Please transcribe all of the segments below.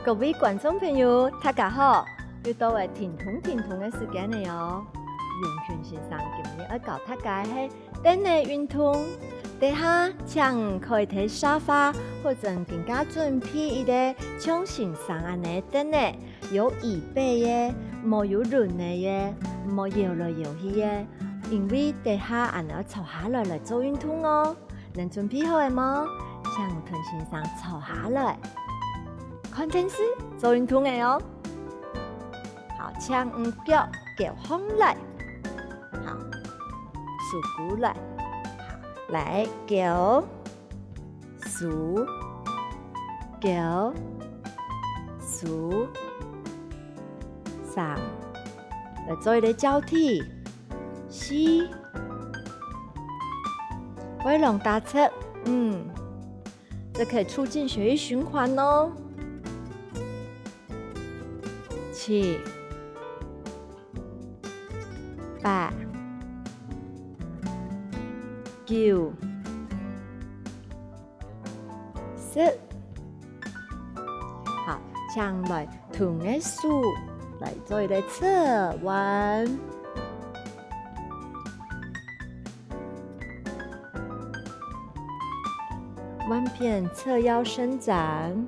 各位观众朋友，大家好！又到了停通的时間了喲。永權先生今日要教大家係等你運動，等下請可以睇沙發或者更加準備一個像先生安尼等你有椅背嘅，冇有輪嘅嘅，冇搖來搖去嘅，因為等下安尼坐下來做運動哦。能準備好嘅嗎？請同先生坐下來。看電視做運動嘅哦，好，將腳腳放來，好，豎骨來，好，來腳豎腳豎上，來做一個交替，吸，回籠打側，這可以促進血液循環哦。7、8、9、10，好，將來同個數來做一個側彎，彎片側腰伸展。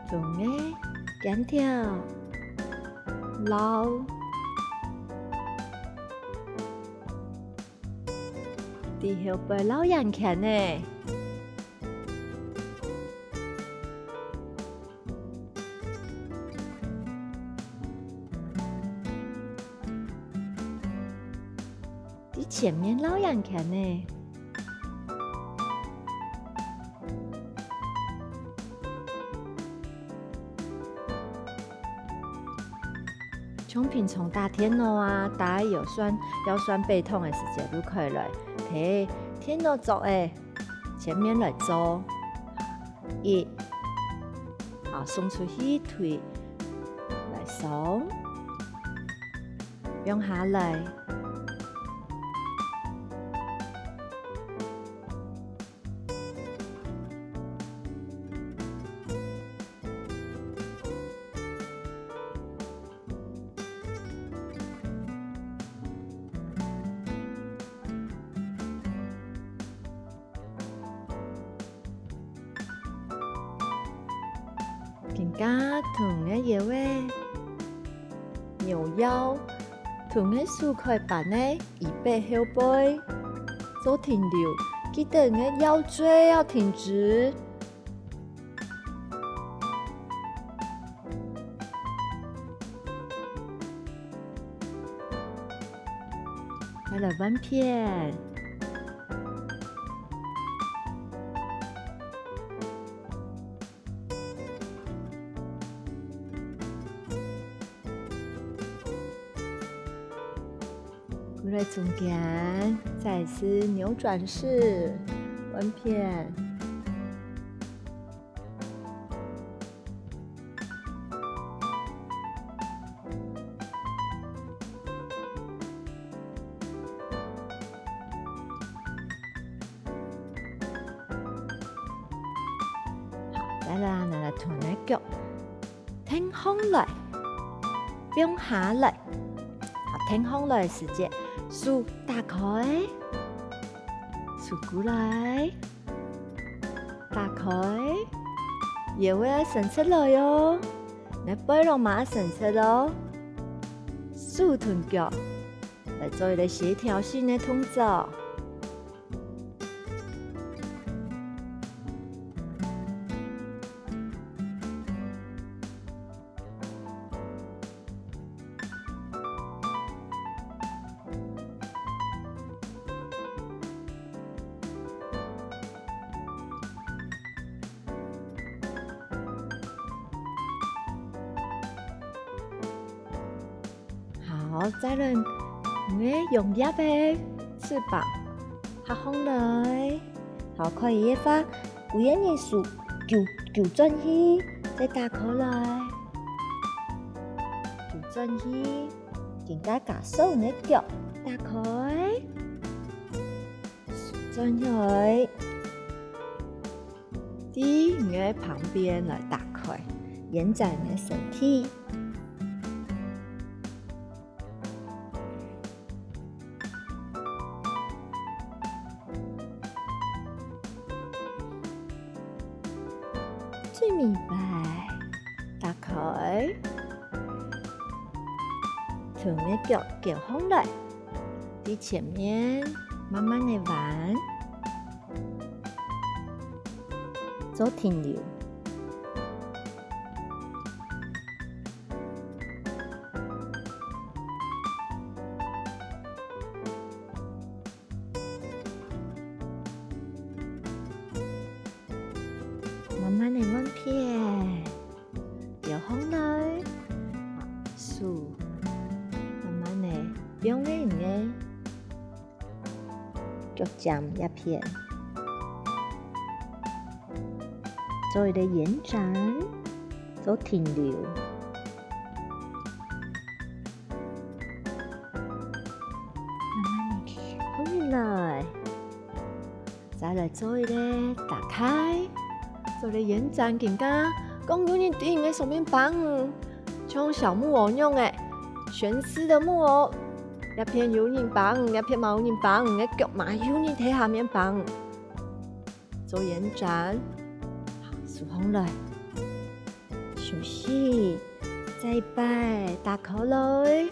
仲嘅緊條撈，啲後背撈人強呢。啲前面撈人強呢。從平常打天腦啊，打腰酸背痛的時間都可以來睇天腦做誒，前面來做1，好，鬆出去腿來鬆，用下來。更加同嘅嘢咧，扭腰，同嘅數可以把呢椅背後背做停留，記得你嘅腰椎要挺直。再來彎片。回來中間，再是扭轉式彎片，好，再來同你腳挺胸來，變下來，好，挺胸來時間。數打開，數過來，打開，腰要伸出來喲，你背落馬伸出咯，數臀腳來做一個協調性的動作。好，再來，用葉嘅翅膀合上來，好，可以把有眼嘅數糾正去，再打開來，糾正去，更加夾手嘅腳打開，转来，伫你的旁边来打开，延展你的身体。最明白，打开，臀的脚夹上来，伫前面慢慢的弯，做停留。慢慢的弯片，摇上来，数，慢慢的表演的脚掌一片，做一个延展，做停留。慢慢的放来，再来做一个打开。做咧延展，更加讲有人伫个上面绑，像小木偶用诶，悬丝的木偶，一片有人绑，一片冇人绑，个脚嘛有人喺下面绑，做延展，舒放来，休息，再摆，打开来，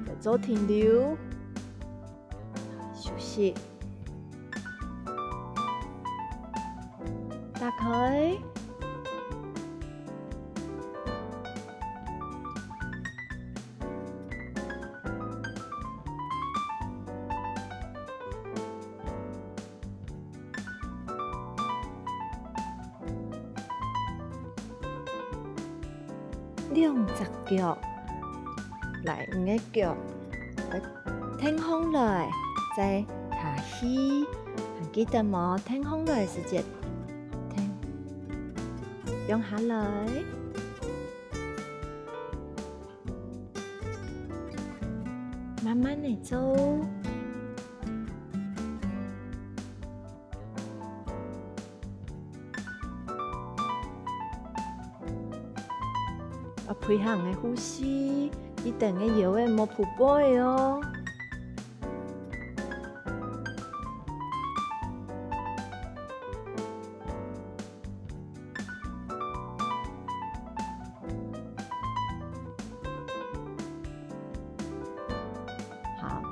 再做停留，休息。打开，两只脚来，你的脚挺上来，再下去，还记得冇？挺上来时间。用下来，慢慢的走，配合的呼吸，一定的腰的莫扑背哦。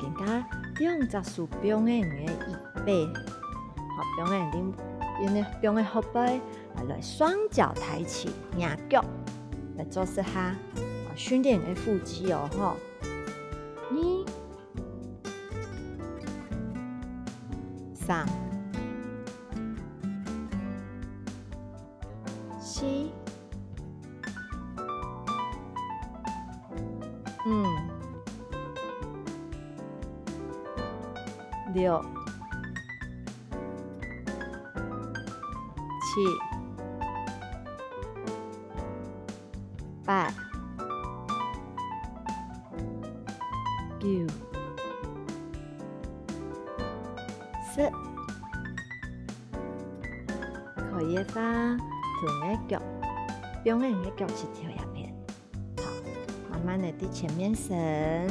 更加两只手表演的椅背，好表演恁因为表演后背来双脚抬起，仰脚来做一下训练的腹肌哦吼。2、3、4、6、7、8、9、10，可以放臀的脚，表演的脚趾头一片，好，慢慢的在前面伸。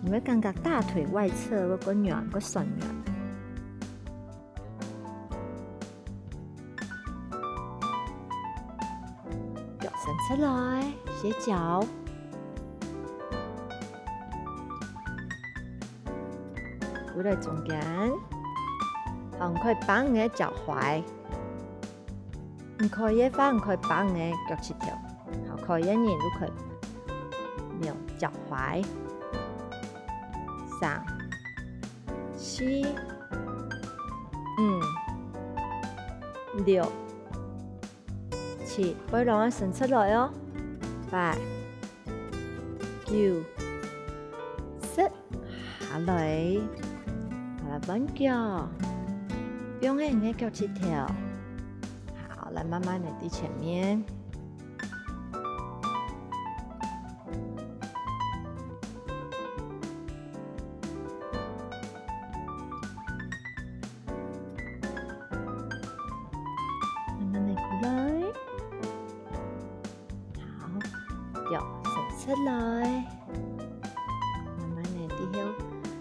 你会感觉大腿外侧有个软个酸软，脚伸出来，斜脚，回来中间，好，你可以绑你的脚踝，你可以放，可以绑你的脚趾头，好，可以你都可以，没有脚踝。3、4、5、6、7，背囊要伸出来哦。8、9、10，下来，弯脚，表演你的脚趾头。好，来慢慢的在前面。出来，慢慢的伫遐，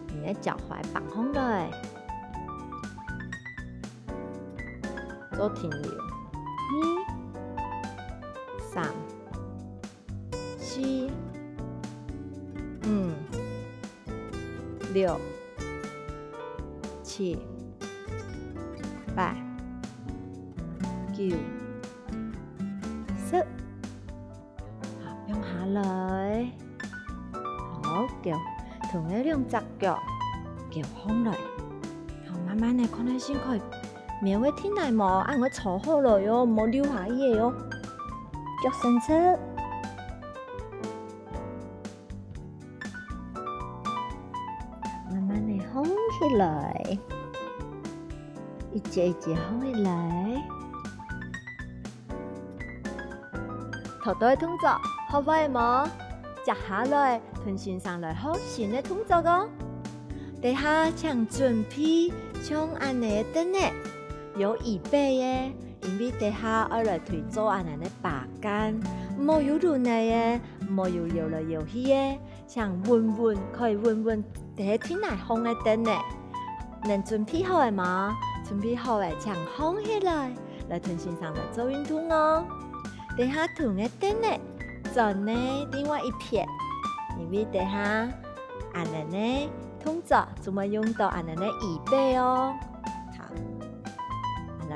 你的脚踝放空来，做停留。2、3、4、5、6、7、8、9、10。好，放下來。好，叫同一兩隻腳叫放來。好，慢慢的看下先可以。苗嘅天嚟冇，按我坐好了喲，冇溜下嘢喲。腳伸出，慢慢地放起來，一節一節放起來。頭都係動作，學會冇？接下來從線上來學新嘅動作個。等下請準備像安尼嘅等咧。有預備嘅，因為底下我來推做安尼嘅把杆，冇有輪嚟嘅，冇有搖來搖去嘅，像穩穩可以穩穩，第一天來放嘅燈咧，能準備好嘅嗎？準備好嘅，請放起來，來團線上來做運動哦。底下團嘅燈咧，轉呢另外一片，因為底下安尼嘅動作，仲會用到安尼嘅預備哦。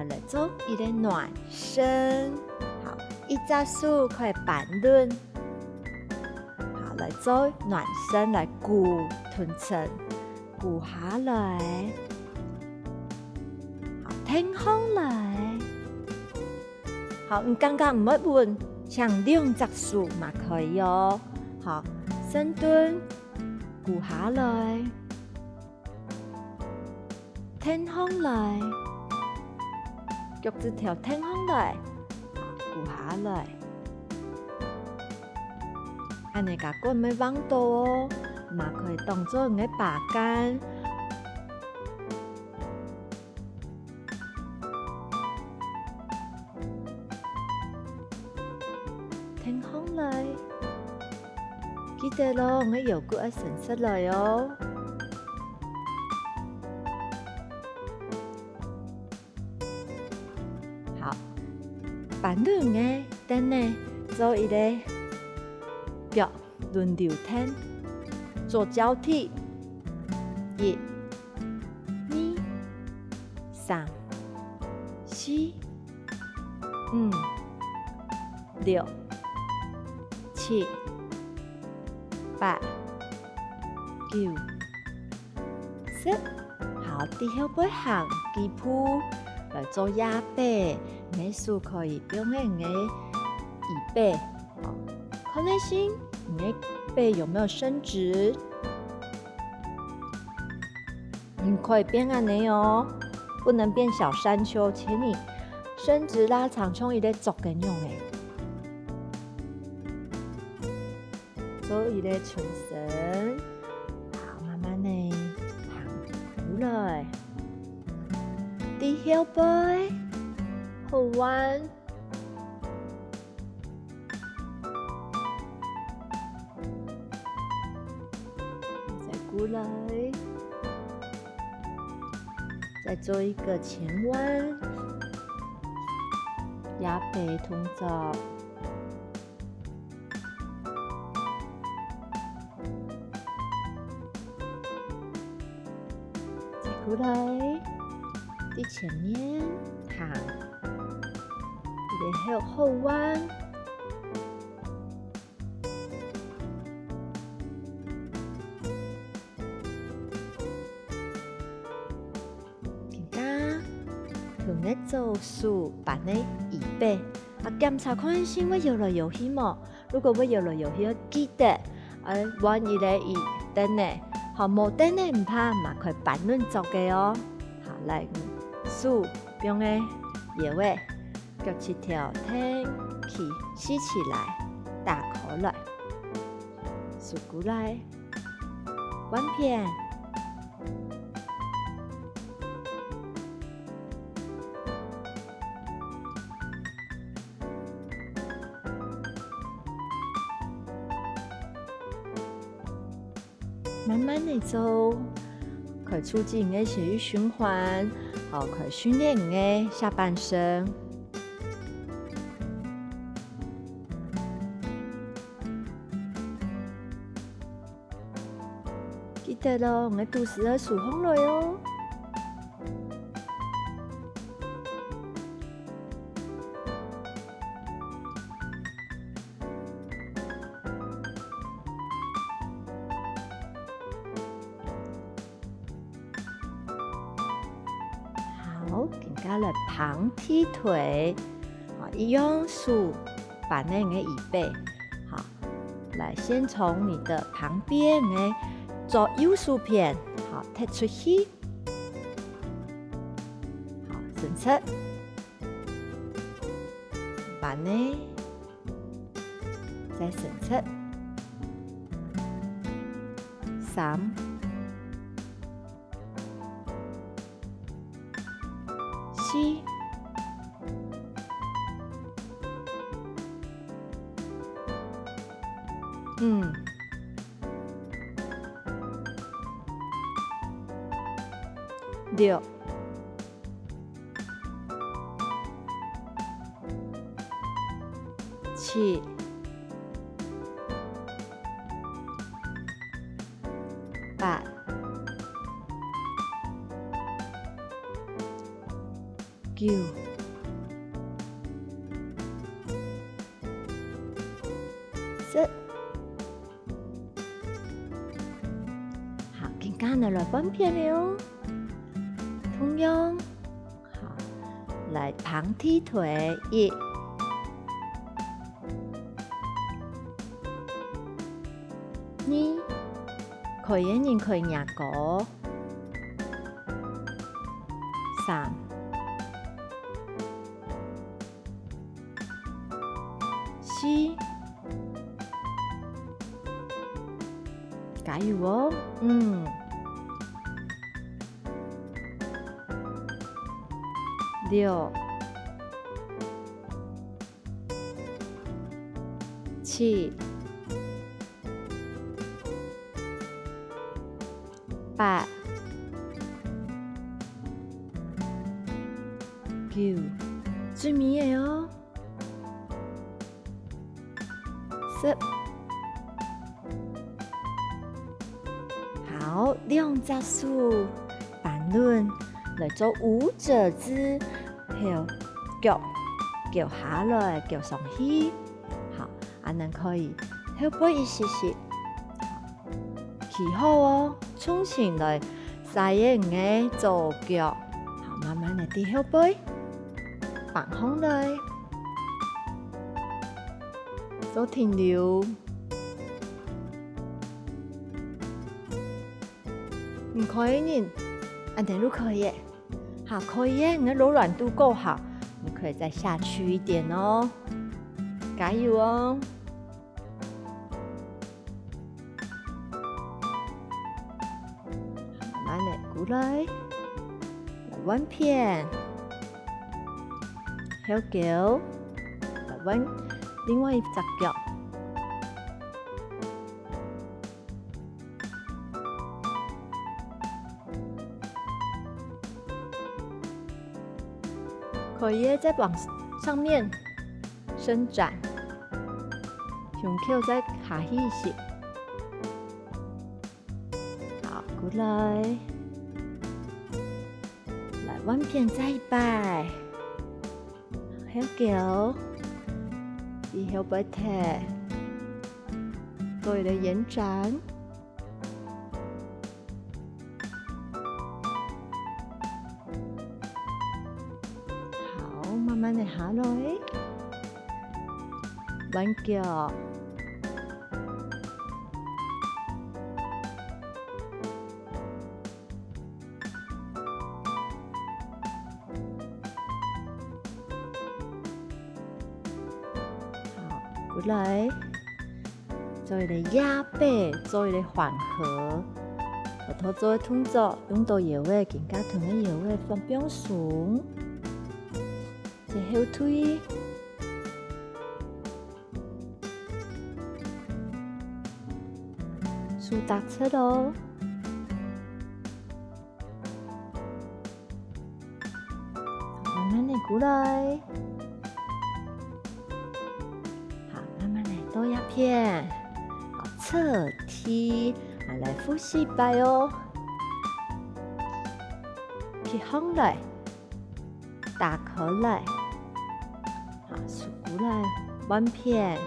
來做一個暖身，好，一隻手可以板輪，好，來做暖身，來鼓臀層，鼓下來，好，挺胸來，好，你剛剛唔乜換，像兩隻手嘛可以哦，好，深蹲，鼓下來，挺胸來。腳趾頭挺胸來，鼓下來，安尼個骨唔放到哦，嘛可以當做你嘅把杆。挺胸來，記得咯，我腰骨要伸出來哦。板輪嘅燈呢，做一個腳輪流停，做交替，1、2、3、4、5、6、7、8、9、10。好，底下背行幾步來做壓背。你手可以表現你的椅背，好，看內心，你的背有沒有伸直？你可以變安尼哦，不能變小山丘，請你伸直拉長，像一個足咁樣嘅，做一個全身，好，慢慢地行過來，底下背。後彎，再過來，再做一個前彎，壓背動作，再過來，第前面行。然後後彎，而家同你做數扮你椅背，檢查看先會搖來搖去冇？如果會搖來搖去，記得玩一個椅燈呢，好冇燈呢唔怕，嘛可以板輪做嘅哦。好，來數用嘅搖嘅。腳趾頭挺起，吸起來，大口來，數過來，彎片，慢慢的做，可以促进你的血液循环，可以训练你的下半身。记得咯，我们肚子要舒放落哦。好，更加了旁踢腿，一样数把那个椅背，好，来先从你的旁边的左右手边，好，踢出去，好，伸出，把呢再伸出，3、4、5、6、7、8、9、10。好，更加的来半片了哦。同样，好，来旁踢腿1、2，可以人可以两个，3、4，加油哦！6、7、8、9，最尾的哦，10。好，利用加速板轮来做舞者姿，后脚下来，脚上去，好，能可以后背一些些，起好哦，重新来使用你的左脚，好，慢慢的低后背，放空来，做停留。唔可以呢？安德鲁可以，好，可以耶！你的柔软度够好，你可以再下去一点哦，加油哦！慢慢的过来，来弯片，后脚，来弯另外一只脚。可以再往上面伸展，胸口再下去一些。好，过来，来弯片再一摆，后脚，以后背踢，做一个延展。慢慢的下来，弯脚，好，过来，做一个压背，做一个缓和，偷做的动作，用到腰位，更加疼的腰位放平顺。后推，舒速踏车喽。慢慢的过来。好，慢慢的多压片。好，侧踢。来呼吸吧哦。起风来，打口来。好，数过来，弯片。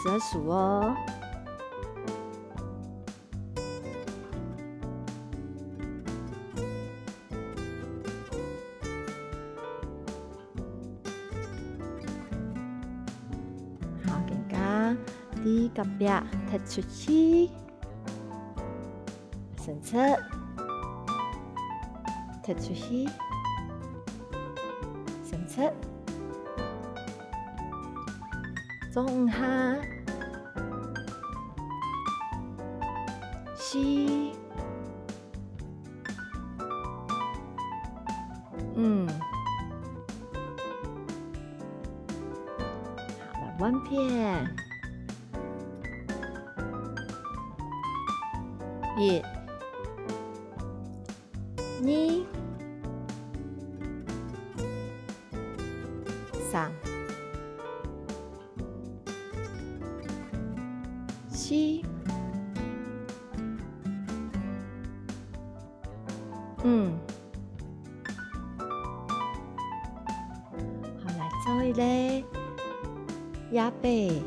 50数哦。好，更加低个壁踢出去，伸出，踢出去，伸出。中下，吸，好，来弯片，1、2、3、4、好，来做一个压背，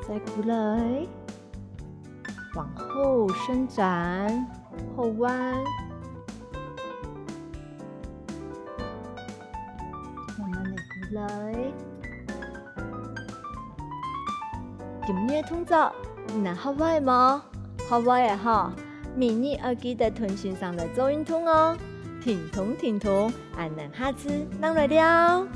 再过来，往后伸展，后弯，慢慢的过来。今日的动作，你好歪吗？好歪的哈！明日要记得腾讯上来做运动哦。停通，俺能下次能来了。